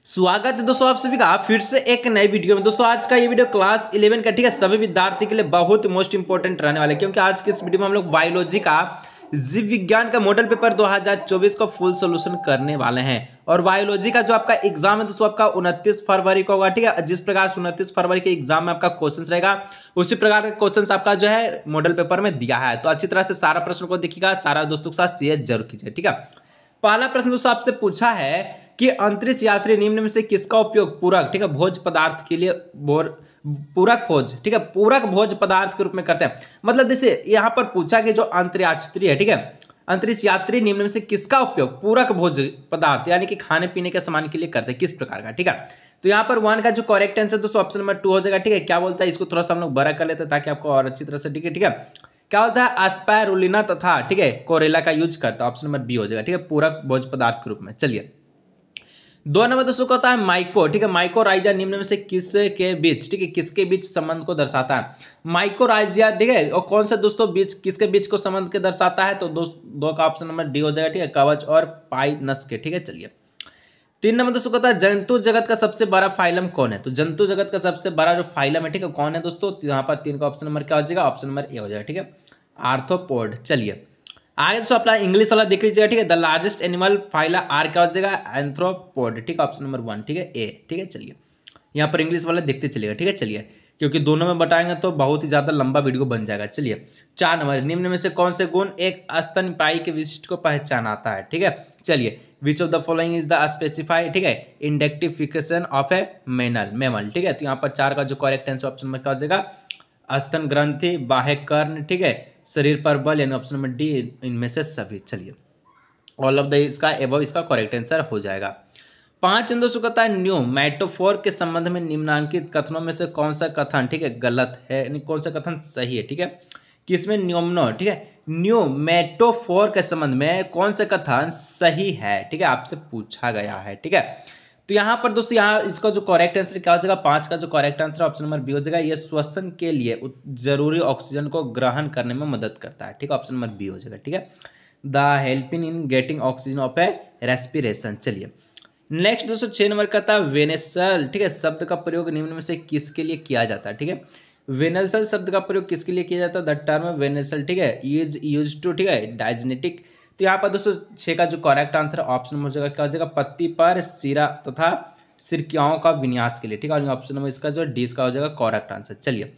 स्वागत है दोस्तों आप सभी का फिर से एक नई वीडियो में। दोस्तों आज का ये वीडियो क्लास 11 का ठीक है सभी विद्यार्थी के लिए बहुत मोस्ट इंपॉर्टेंट रहने वाला है, क्योंकि आज के इस वीडियो में हम लोग बायोलॉजी का जीव विज्ञान का मॉडल पेपर 2024 का फुल सोल्यूशन करने वाले हैं। और बायोलॉजी का जो आपका एग्जाम है दोस्तों आपका 29 फरवरी को होगा। ठीक है, जिस प्रकार से 29 फरवरी के एग्जाम में आपका क्वेश्चन रहेगा उसी प्रकार का क्वेश्चन आपका जो है मॉडल पेपर में दिया है। तो अच्छी तरह से सारा प्रश्न को देखिएगा, सारा दोस्तों के साथ शेयर जरूर कीजिए। ठीक है, पहला प्रश्न दोस्तों आपसे पूछा है कि अंतरिक्ष यात्री निम्न में से किसका उपयोग पूरक ठीक है भोज पदार्थ के लिए पूरक भोज ठीक है पूरक भोज पदार्थ के रूप में करते हैं। मतलब जैसे यहाँ पर पूछा कि जो अंतरिक्षयात्री है ठीक है अंतरिक्ष यात्री निम्न में से किसका उपयोग पूरक भोज पदार्थ यानी कि खाने पीने के सामान के लिए करते हैं, किस प्रकार का। ठीक है, तो यहाँ पर 1 का जो करेक्ट आंसर दोस्तों ऑप्शन नंबर 2 हो जाएगा। ठीक है, क्या बोलता है इसको थोड़ा सा हम लोग बड़ा कर लेते हैं ताकि आपको और अच्छी तरह से ठीक है क्या होता है एस्पायरुलिना तथा ठीक है कोरेला का यूज करता है। ऑप्शन नंबर बी हो जाएगा। ठीक है, पूरक भोज पदार्थ के रूप में। चलिए 2 नंबर दोस्तों को होता है माइको ठीक है माइकोराइजा निम्न में से किसके बीच ठीक है किसके बीच संबंध को दर्शाता है। माइकोराइजा ठीक है और कौन सा दोस्तों बीच किसके बीच को संबंध के दर्शाता है, तो दो का ऑप्शन नंबर डी हो जाएगा। ठीक है, कवच और पाइनस के। ठीक है, चलिए 3 नंबर दोस्तों कहता है जंतु जगत का सबसे बड़ा फाइलम कौन है। तो जंतु जगत का सबसे बड़ा जो फाइलम है ठीक है कौन है दोस्तों, तो यहाँ पर 3 का ऑप्शन नंबर क्या हो जाएगा, ऑप्शन नंबर ए हो जाएगा। ठीक है, आर्थ्रोपोड। चलिए आगे दोस्तों अपना इंग्लिश वाला देख लीजिएगा। ठीक है, the largest animal phyla are क्या हो जाएगा, एंथ्रोपोड। ठीक है, ऑप्शन नंबर 1 ठीक है ए। ठीक है, चलिए यहाँ पर इंग्लिश वाला देखते चलिएगा। ठीक है, चलिए क्योंकि दोनों में बताएंगे तो बहुत ही ज्यादा लंबा वीडियो बन जाएगा। चलिए 4 नंबर निम्न में से कौन से गुण एक स्तनपायी के विशिष्ट को पहचानाता है। ठीक है, चलिए विच of the following is the specified ठीक है इंडेक्टिफिकेशन ऑफ ए मेमल। ठीक है, तो यहाँ पर 4 का जो करेक्ट आंसर ऑप्शन नंबर क्या हो जाएगा, स्तन ग्रंथि बाह्य कर्ण ठीक है शरीर पर बल यानी ऑप्शन नंबर डी इनमें से सभी। चलिए ऑल ऑफ द इसका एबव इसका करेक्ट आंसर हो जाएगा। 5 दोस्तों कहता है न्यू मेटोफोर के संबंध में निम्नांकित कथनों में से कौन सा कथन ठीक है गलत है यानी कौन सा कथन सही है। ठीक है, किसमें न्यूमनो ठीक है न्यू मेटोफोर के संबंध में कौन सा कथन सही है। ठीक है, आपसे पूछा गया है। ठीक है, तो यहाँ पर दोस्तों यहाँ इसका जो करेक्ट आंसर क्या हो जाएगा, 5 का जो correct answer option number B हो जाएगा। ये श्वसन के लिए जरूरी ऑक्सीजन को ग्रहण करने में मदद करता है। ठीक है, ऑप्शन नंबर बी हो जाएगा। ठीक है, the helping in getting oxygen of A respiration. चलिए नेक्स्ट दोस्तों 6 नंबर का था वेनेसल। ठीक है, शब्द का प्रयोग निम्न में से किसके लिए किया जाता है। ठीक है, वेनेसल शब्द का प्रयोग किसके लिए किया जाता है, द टर्म वेनेसल ठीक है इज यूज टू ठीक है डायजेनेटिक। तो यहाँ पर दोस्तों 6 का जो करेक्ट आंसर ऑप्शन हो जाएगा क्या हो जाएगा, पत्ती पर सिरा तथा सिरकियाओं का विन्यास के लिए। ठीक है, और ऑप्शन नंबर इसका जो डी का हो जाएगा करेक्ट आंसर। चलिए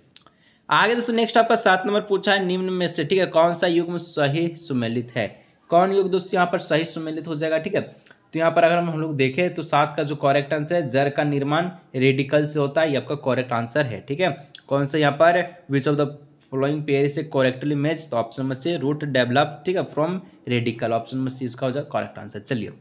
आगे दोस्तों नेक्स्ट आपका 7 नंबर पूछा है निम्न में से ठीक है कौन सा युग्म सही सुमेलित है। कौन युग दोस्तों यहाँ पर सही सुमेलित हो जाएगा। ठीक है, तो यहाँ पर अगर हम लोग देखें तो 7 का जो करेक्ट आंसर है जर का निर्माण रेडिकल से होता है, ये आपका करेक्ट आंसर है। ठीक है, कौन सा यहाँ पर which of the following pair से करेक्टली मैच, तो option number C root develop ठीक है from radical, option number C इसका हो जाएगा करेक्ट आंसर। चलिए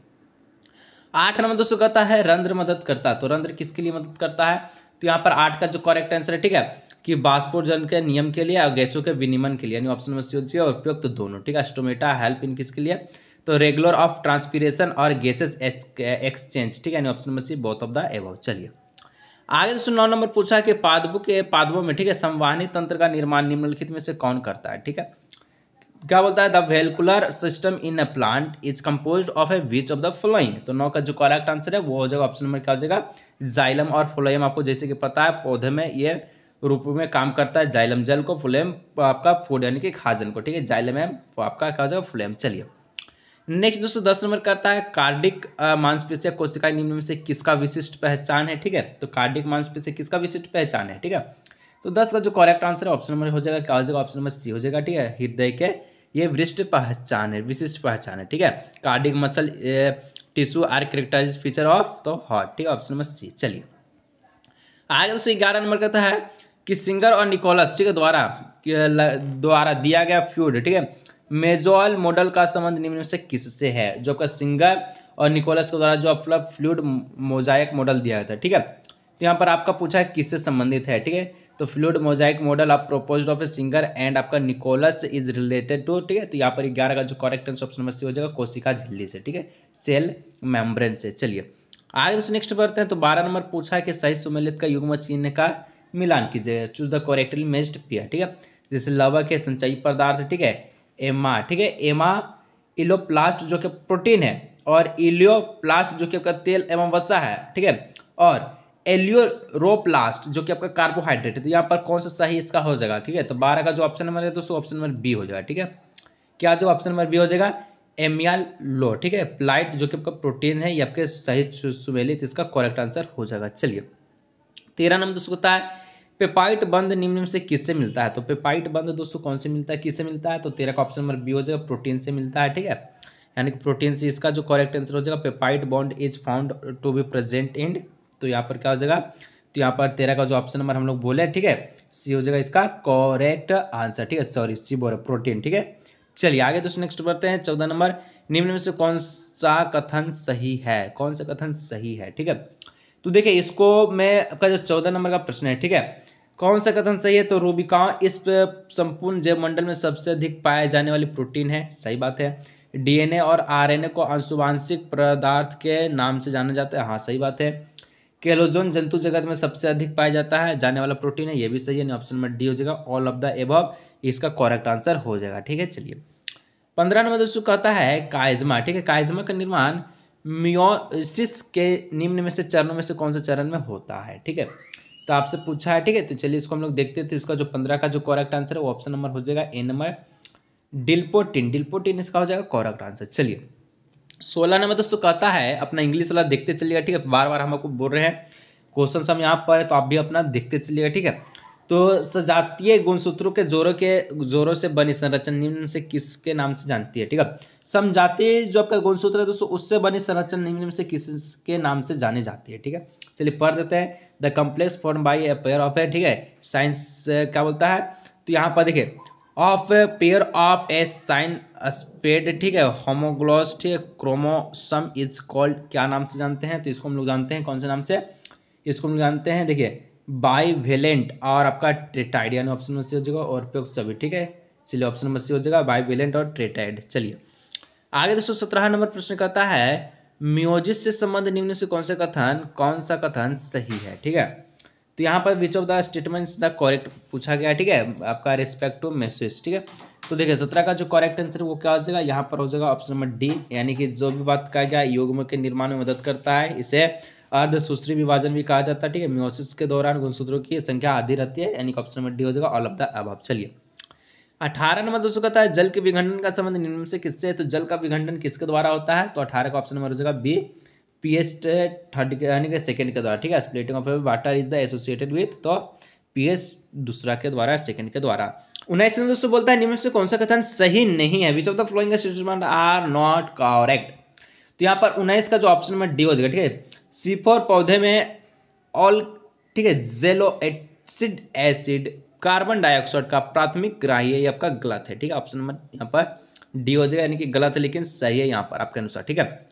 8 नंबर दोस्तों कहता है रंध्र मदद करता है। तो रंध्र किसके लिए मदद करता है, तो यहाँ पर 8 का जो करेक्ट आंसर है ठीक है कि वाष्पोत्सर्जन के नियम के लिए और गैसों के विनिमय के लिए यानी ऑप्शन नंबर सी हो जाएगा उपयुक्त दोनों। ठीक है, स्टोमेटा हेल्प इन किसके लिए, तो रेगुलर ऑफ ट्रांसपीरेशन और गैसेस एक्सचेंज। ठीक है, option number C both of the above. चलिए आगे दोस्तों 9 नंबर पूछा है कि पादपों में ठीक है संवहनी तंत्र का निर्माण निम्नलिखित में से कौन करता है। ठीक है, क्या बोलता है the vascular system in a plant is composed of a which of the following. तो 9 का जो करेक्ट आंसर है वो हो जाएगा ऑप्शन नंबर क्या हो जाएगा, जाइलम और फ्लोएम। आपको जैसे कि पता है पौधे में ये रूप में काम करता है, जाइलम जल को, फ्लोएम आपका फूड यानी कि खाजन को। ठीक है, जाइलम है आपका क्या हो जाएगा फ्लोएम। चलिए नेक्स्ट दोस्तों 10 नंबर करता है कार्डिक मांसपेशिया कोशिकाएं निम्न में से किसका विशिष्ट पहचान है। ठीक है, तो कार्डिक मांसपेशिया किसका विशिष्ट पहचान है। ठीक है, तो 10 का जो करेक्ट आंसर है ऑप्शन नंबर हो जाएगा क्या हो जाएगा, ऑप्शन नंबर सी हो जाएगा। ठीक है, हृदय के ये विशिष्ट पहचान है, विशिष्ट पहचान है। ठीक है, cardiac muscle tissue are characterize feature of तो हार्ट। ठीक है, ऑप्शन नंबर सी। चलिए आगे दोस्तों 11 नंबर कहता है कि सिंगर और निकोलस ठीक है द्वारा दिया गया फ्लूइड ठीक है मेजोल मॉडल का संबंध निम्न में से किससे है। जो आपका सिंगर और निकोलस के द्वारा जो आपका फ्लूइड मोजाइक मॉडल दिया गया था। ठीक है, तो यहाँ पर आपका पूछा है किससे संबंधित है। ठीक है, तो फ्लूइड मोजाइक मॉडल आप proposed of a singer and आपका निकोलस इज रिलेटेड टू। ठीक है, तो यहाँ पर 11 का जो correct answer option number C हो जाएगा कोशिका झिल्ली से। ठीक है, सेल मेम्ब्रेन से। चलिए आगे दोस्तों नेक्स्ट बढ़ते हैं। तो 12 नंबर पूछा है कि सही सुमेलित का युग्म चिन्ह का मिलान कीजिए, choose the correctly matched pair. ठीक है, जैसे लवक है संचयी पदार्थ ठीक है एमा। ठीक है, एमा इलोप्लास्ट जो कि प्रोटीन है और इलियोप्लास्ट जो कि आपका तेल एवं वसा है, ठीक है, और एलियोरोप्लास्ट जो कि आपका कार्बोहाइड्रेट है। तो यहाँ पर कौन सा सही इसका हो जाएगा, ठीक है। तो 12 का जो ऑप्शन नंबर है दोस्तों ऑप्शन नंबर बी हो जाएगा, ठीक है। क्या जो ऑप्शन नंबर बी हो जाएगा एमियालो, ठीक है, प्लाइट जो कि आपका प्रोटीन है, ये आपके सही सुमेलित इसका करेक्ट आंसर हो जाएगा। चलिए 13 नंबर दोस्तों होता है पेपाइट बंध निम्न में से किससे मिलता है। तो पेपाइट बंध दोस्तों कौन से मिलता है, किससे मिलता है। तो 13 का ऑप्शन नंबर बी हो जाएगा, प्रोटीन से मिलता है, ठीक है। यानी कि प्रोटीन से इसका जो करेक्ट आंसर हो जाएगा peptide bond is found to be present in. तो यहाँ पर क्या हो जाएगा, तो यहाँ पर 13 का जो ऑप्शन नंबर हम लोग बोले, ठीक है, सी हो जाएगा इसका करेक्ट आंसर, ठीक है। सॉरी सी बोल रहे प्रोटीन, ठीक है। चलिए आगे दोस्तों नेक्स्ट बढ़ते हैं। 14 नंबर निम्न में से कौन सा कथन सही है, कौन सा कथन सही है, ठीक है। तो देखिए इसको मैं आपका जो 14 नंबर का प्रश्न है, ठीक है, कौन सा कथन सही है। तो रूबिकाओं इस संपूर्ण जैव मंडल में सबसे अधिक पाए जाने वाली प्रोटीन है, सही बात है। डीएनए और आरएनए को आनुवांशिक पदार्थ के नाम से जाना जाता है, हाँ सही बात है। केलोजोन जंतु जगत में सबसे अधिक पाया जाता है जाने वाला प्रोटीन है, ये भी सही है। ऑप्शन नंबर डी हो जाएगा ऑल ऑफ द एबव, इसका करेक्ट आंसर हो जाएगा, ठीक है। चलिए 15 नंबर दोस्तों कहता है काइज्मा, ठीक है, काइज्मा का निर्माण मियोसिस के निम्न में से चरणों में से कौन सा चरण में होता है, ठीक है। तो आपसे पूछा है, ठीक है। तो चलिए इसको हम लोग देखते थे। इसका जो 15 का जो करेक्ट आंसर है वो ऑप्शन नंबर हो जाएगा ए नंबर डिल्पोटिन, डिल्पोटिन इसका हो जाएगा करेक्ट आंसर। चलिए 16 नंबर दोस्तों कहता है अपना इंग्लिश वाला देखते चलिएगा, ठीक है। बार बार हम आपको बोल रहे हैं क्वेश्चन हम यहाँ पर है तो आप भी अपना देखते चलिएगा, ठीक है। तो सजातीय गुणसूत्रों के जोरों से बनी संरचना निम्न से किसके नाम से जानती है, ठीक है। समजातीय जो आपका गुणसूत्र है दोस्तों उससे बनी संरचना निम्न में से किसके नाम से जानी जाती है, ठीक है। चलिए पढ़ देते हैं। The complex form by a pair of a, ठीक है, साइंस क्या बोलता है। तो यहाँ पर देखिए of pair of a sign spade, ठीक है, होमोग्लोस, ठीक है, क्रोमोसम इज कॉल्ड, क्या नाम से जानते हैं। तो इसको हम लोग जानते हैं कौन से नाम से, इसको हम जानते हैं देखिए बाईवेलेंट और आपका ट्रेटाइड, यानी ऑप्शन नंबर सी हो जाएगा और उपयुक्त सभी, ठीक है। चलिए ऑप्शन नंबर सी हो जाएगा बाईवेलेंट और ट्रेटाइड। चलिए आगे दोस्तों 17 नंबर प्रश्न कहता है मियोजिस से संबंध निम्न से कौन सा कथन सही है, ठीक है। तो यहाँ पर which of the statements the correct पूछा गया, ठीक है, आपका रिस्पेक्ट टू मेसिस, ठीक है। तो देखिए 17 का जो करेक्ट आंसर वो क्या हो जाएगा, यहाँ पर हो जाएगा ऑप्शन नंबर डी, यानी कि जो भी बात कहा गया युग्म के निर्माण में मदद करता है, इसे अर्धसूत्री विभाजन भी कहा जाता है, ठीक है। मियोसिस के दौरान गुणसूत्रों की संख्या आधी रहती है, यानी कि ऑप्शन नंबर डी हो जाएगा ऑल ऑफ द अबव। चलिए 18 नंबर दोस्तों कहता है जल के विघटन का संबंध निम्न से किससे है। तो जल का विघटन किसके द्वारा होता है। तो 18 का ऑप्शन नंबर हो जाएगा बी पीएच थर्ड यानी कि सेकंड के द्वारा, ठीक है। Splitting of water is the associated with, तो पीएच दूसरा के द्वारा, सेकंड के द्वारा। 19 में दोस्तों बोलता है निम्न से कौन सा कथन सही नहीं है, which of the following statement are not correct. तो यहाँ पर 19 का जो ऑप्शन नंबर डी हो जाएगा, ठीक है। C4 पौधे में ऑल, ठीक है, जेलोएसिड एसिड कार्बन डाइऑक्साइड का प्राथमिक ग्राही है, ये आपका गलत है, ठीक है। ऑप्शन नंबर यहाँ पर डी हो जाएगा, यानी कि गलत है लेकिन सही है यहाँ पर आपके अनुसार, ठीक है।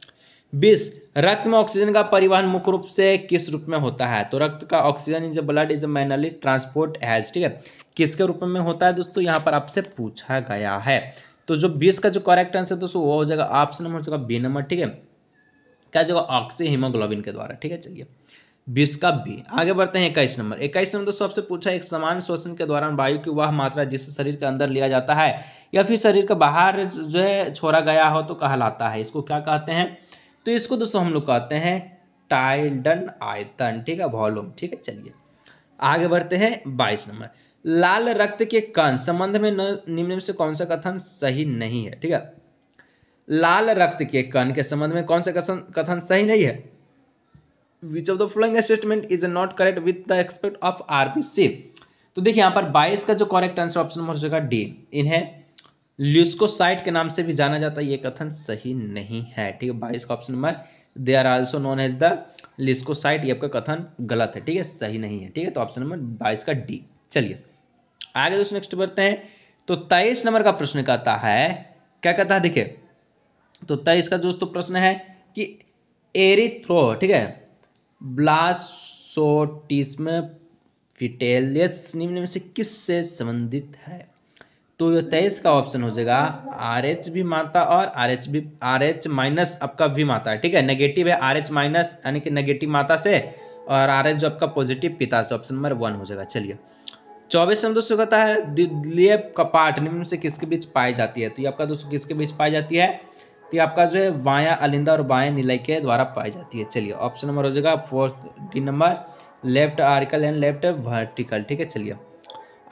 20 रक्त में ऑक्सीजन का परिवहन मुख्य रूप से किस रूप में होता है। तो रक्त का oxygen in blood is mainly transport as, ठीक है, किसके रूप में होता है दोस्तों, यहाँ पर आपसे पूछा गया है। तो जो 20 का जो करेक्ट आंसर दोस्तों वो हो जाएगा ऑप्शन नंबर हो जाएगा बी नंबर, ठीक है, क्या जगह ऑक्सी हीमोग्लोबिन के द्वारा, ठीक है। चलिए 20 का बी। आगे बढ़ते हैं 21 नंबर। 21 नंबर दोस्तों आपसे पूछा एक समान श्वसन के दौरान वायु की वह मात्रा जिसे शरीर के अंदर लिया जाता है या फिर शरीर के बाहर जो है छोड़ा गया हो तो कहलाता है, इसको क्या कहते हैं। तो इसको दोस्तों हम लोग कहते हैं टाइल्डन आयतन, ठीक है, वॉल्यूम, ठीक है। चलिए आगे बढ़ते हैं 22 नंबर। लाल रक्त के कण संबंध में निम्न में से कौन सा कथन सही नहीं है, ठीक है। लाल रक्त के कण के संबंध में कौन सा कथन सही नहीं है। Which of the following statement is not correct with the expect of RBC. तो देखिए यहाँ पर 22 का जो करेक्ट आंसर ऑप्शन नंबर हो जाएगा डी, इन्हें ल्यूकोसाइट के नाम से भी जाना जाता है, ये कथन सही नहीं है, ठीक है। 22 का option number they are also known as the leucocyte, ये आपका कथन गलत है, ठीक है, सही नहीं है, ठीक है। तो ऑप्शन नंबर 22 का डी। चलिए आगे दोस्तों नेक्स्ट बढ़ते हैं। तो 23 नंबर का प्रश्न कहता है, क्या कहता है देखिए, तो 23 का दोस्तों प्रश्न है कि एरिथ्रो, ठीक है, ब्लास्टोटिस्म फिटेलियस निम्न में से किससे संबंधित है। तो ये 23 का ऑप्शन हो जाएगा RH भी माता और RH माइनस आपका भी माता है, ठीक है। नेगेटिव है RH माइनस यानी कि नेगेटिव माता से और RH जो आपका पॉजिटिव पिता से, ऑप्शन नंबर 1 हो जाएगा। चलिए 24 नंबर दोस्तों कहता है द्वितीय कपाट निम्न से किसके बीच पाई जाती है। तो ये आपका दोस्तों किसके बीच पाई जाती है। तो आपका जो है बायां अलिंदा और बायां निलय के द्वारा पाई जाती है। चलिए ऑप्शन नंबर हो जाएगा 4 number left article and left vertical. ठीक है, चलिए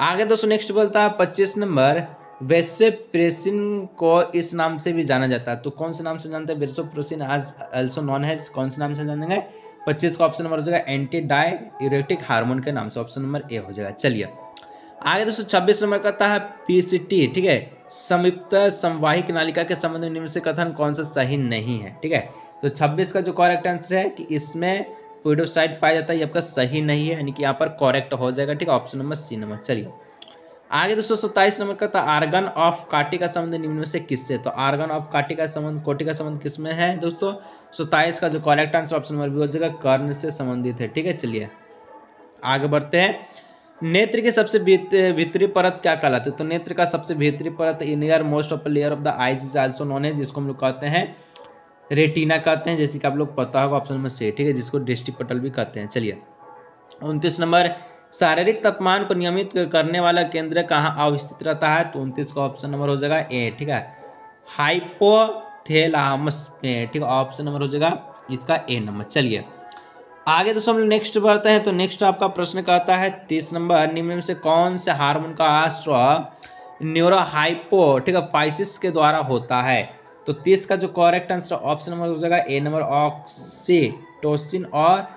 आगे दोस्तों नेक्स्ट बोलता है 25 नंबर वेसोप्रेसिन को इस नाम से भी जाना जाता है। तो कौन से नाम से जानते हैं? वेसोप्रेसिन आज आल्सो नॉन एज कौन से नाम से जानेंगे? 25 का ऑप्शन नंबर हो जाएगा एंटी डाययूरेटिक हार्मोन के नाम से, ऑप्शन नंबर ए हो जाएगा। चलिए आगे दोस्तों 26 नंबर कहता है पीसीटी। ठीक है, संयुक्त संवाहिक नालिका के संबंध में निम्न से कथन कौन सा सही नहीं है? ठीक है, तो 26 का जो करेक्ट आंसर है कि इसमें पोइडोसाइट पाया जाता है, ये आपका सही नहीं है, यानी कि यहाँ पर करेक्ट हो जाएगा। ठीक है, ऑप्शन नंबर सी नंबर। चलिए आगे दोस्तों 27 नंबर का था आर्गन ऑफ काटी का संबंध निम्न में से किससे? तो आर्गन ऑफ काटी का संबंध कोटि का संबंध किसमें है दोस्तों? 27 का जो correct answer option number B हो जाएगा कर्ण से संबंधित है। ठीक है, चलिए आगे बढ़ते हैं। नेत्र की सबसे भीतरी परत क्या कहलाती है? तो नेत्र का सबसे भीतरी परत innermost of layer of the eyes is also known है, जिसको हम लोग कहते हैं रेटिना कहते हैं, जैसे कि आप लोग पता होगा ऑप्शन नंबर सी। ठीक है, जिसको दृष्टिपटल भी कहते हैं। चलिए 29 नंबर शारीरिक तापमान को नियमित करने वाला केंद्र कहाँ अवस्थित रहता है? तो 29 का ऑप्शन नंबर हो जाएगा ए। ठीक है, हाइपोथैलेमस में। ठीक है, ऑप्शन नंबर हो जाएगा इसका ए नंबर। चलिए आगे दोस्तों हम लोग नेक्स्ट बढ़ते हैं। तो नेक्स्ट आपका प्रश्न कहता है 30 नंबर निम्न में से कौन से हार्मोन का आश्रय न्यूरोहाइपो ठीक है फाइसिस के द्वारा होता है? तो 30 का जो करेक्ट आंसर ऑप्शन नंबर हो जाएगा ए नंबर ऑक्सीटोसिन और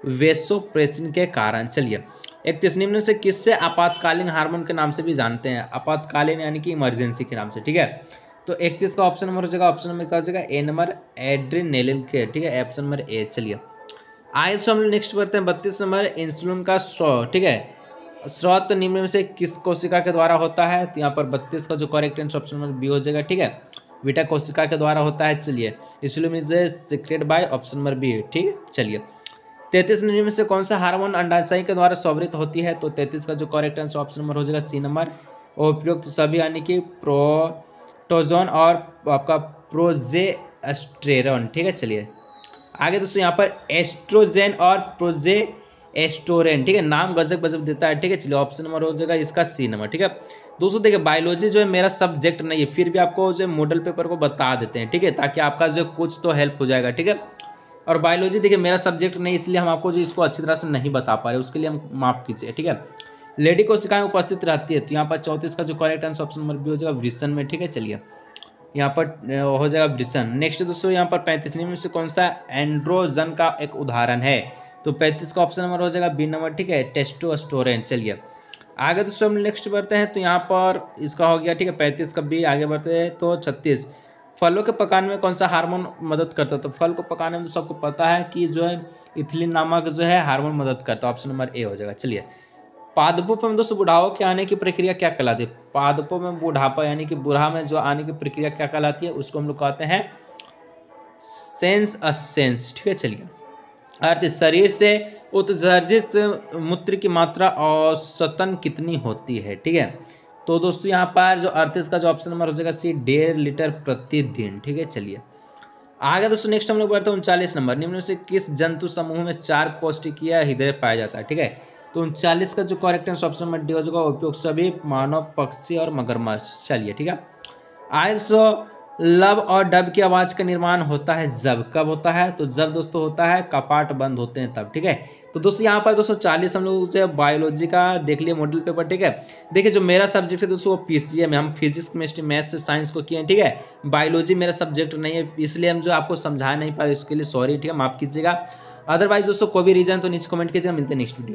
वेसोप्रेसिन के कारण। चलिए 31 निम्न से किससे आपातकालीन हार्मोन के नाम से भी जानते हैं? आपातकालीन यानी कि इमरजेंसी के नाम से। ठीक है, तो 31 का ऑप्शन नंबर हो जाएगा ऑप्शन नंबर क्या हो जाएगा ए नंबर एड्रेनालिन के। ठीक है, ऑप्शन नंबर ए। चलिए आगे तो हम लोग नेक्स्ट बढ़ते हैं 32 नंबर इंसुलिन का स्रोत। ठीक है, स्रोत निम्न में से किस कोशिका के द्वारा होता है? तो यहाँ पर 32 का जो correct answer option number B हो जाएगा। ठीक है, बीटा कोशिका के द्वारा होता है। चलिए insulin is secrete by option number B. ठीक है, चलिए 33 निम्न में से कौन सा हार्मोन अंडाशय के द्वारा स्रावित होती है? तो 33 का जो करेक्ट आंसर ऑप्शन नंबर हो जाएगा सी नंबर उपयुक्त सभी यानी कि प्रोटोजोन और आपका प्रोजेस्टेरोन। ठीक है, चलिए आगे दोस्तों यहाँ पर एस्ट्रोजेन और प्रोजेस्टेरोन। ठीक है, नाम गजब गजब देता है। ठीक है, चलिए ऑप्शन नंबर हो जाएगा इसका सी नंबर। ठीक है दोस्तों, देखिए बायोलॉजी जो है मेरा सब्जेक्ट नहीं है, फिर भी आपको जो मॉडल पेपर को बता देते हैं। ठीक है, ताकि आपका जो कुछ तो हेल्प हो जाएगा। ठीक है, और बायोलॉजी देखिए मेरा सब्जेक्ट नहीं, इसलिए हम आपको जो इसको अच्छी तरह से नहीं बता पा रहे, उसके लिए हम माफ कीजिए। ठीक है, लेडी कोशिकाएं उपस्थित रहती है। तो यहाँ पर 34 का जो correct answer option number B हो जाएगा वृषण में। ठीक है, चलिए यहाँ पर हो जाएगा वृषण। नेक्स्ट दोस्तों यहाँ पर 35 में से कौन सा एंड्रोजन का एक उदाहरण है? तो 35 का ऑप्शन नंबर हो जाएगा बी नंबर। ठीक है, टेस्टोस्टेरोन। चलिए आगे दोस्तों हम नेक्स्ट बढ़ते हैं। तो यहाँ पर इसका हो गया। ठीक है, 35 का बी। आगे बढ़ते हैं तो 36 फलों के पकाने में कौन सा हार्मोन मदद करता है? तो फल को पकाने में तो सबको पता है कि जो है इथिलीन नामक जो है हार्मोन मदद करता है, ऑप्शन नंबर ए हो जाएगा। चलिए पादपों में दोस्तों बुढ़ाओं के आने की प्रक्रिया क्या कहलाती है? पादपों में बुढ़ापा यानी कि बूढ़ा में जो आने की प्रक्रिया क्या कहलाती है? उसको हम लोग कहते हैं सेंस असेंस। ठीक है, चलिए अर्थ शरीर से उत्सर्जित मूत्र की मात्रा औसतन कितनी होती है? ठीक है, तो दोस्तों यहाँ पर जो 38 का जो ऑप्शन नंबर हो जाएगा सी 1.5 लीटर प्रतिदिन। ठीक है, चलिए आगे दोस्तों नेक्स्ट हम लोग बढ़ते हैं 39 नंबर निम्न में से किस जंतु समूह में 4 कोशिकीय हृदय पाया जाता है? ठीक है, तो 39 का जो correct answer option number D हो जाएगा उपयुक्त सभी मानव पक्षी और मगरमच्छ। चलिए ठीक है, आगे दोस्तों लब और डब की आवाज़ का निर्माण होता है जब, कब होता है? तो जब दोस्तों होता है कपाट बंद होते हैं तब। ठीक है, तो दोस्तों यहाँ पर दोस्तों 40 हम लोग जो बायोलॉजी का देख लिए मॉडल पेपर। ठीक है, देखिए जो मेरा सब्जेक्ट है दोस्तों वो पीसीएम है, हम फिजिक्स केमिस्ट्री मैथ्स से साइंस को किए हैं। ठीक है, बायोलॉजी मेरा सब्जेक्ट नहीं है, इसलिए हम जो आपको समझा नहीं पाए, इसके लिए सॉरी। ठीक है, माफ कीजिएगा। अदरवाइज दोस्तों कोई भी रीजन तो नीचे कमेंट कीजिएगा। मिलते हैं नेक्स्ट वीडियो।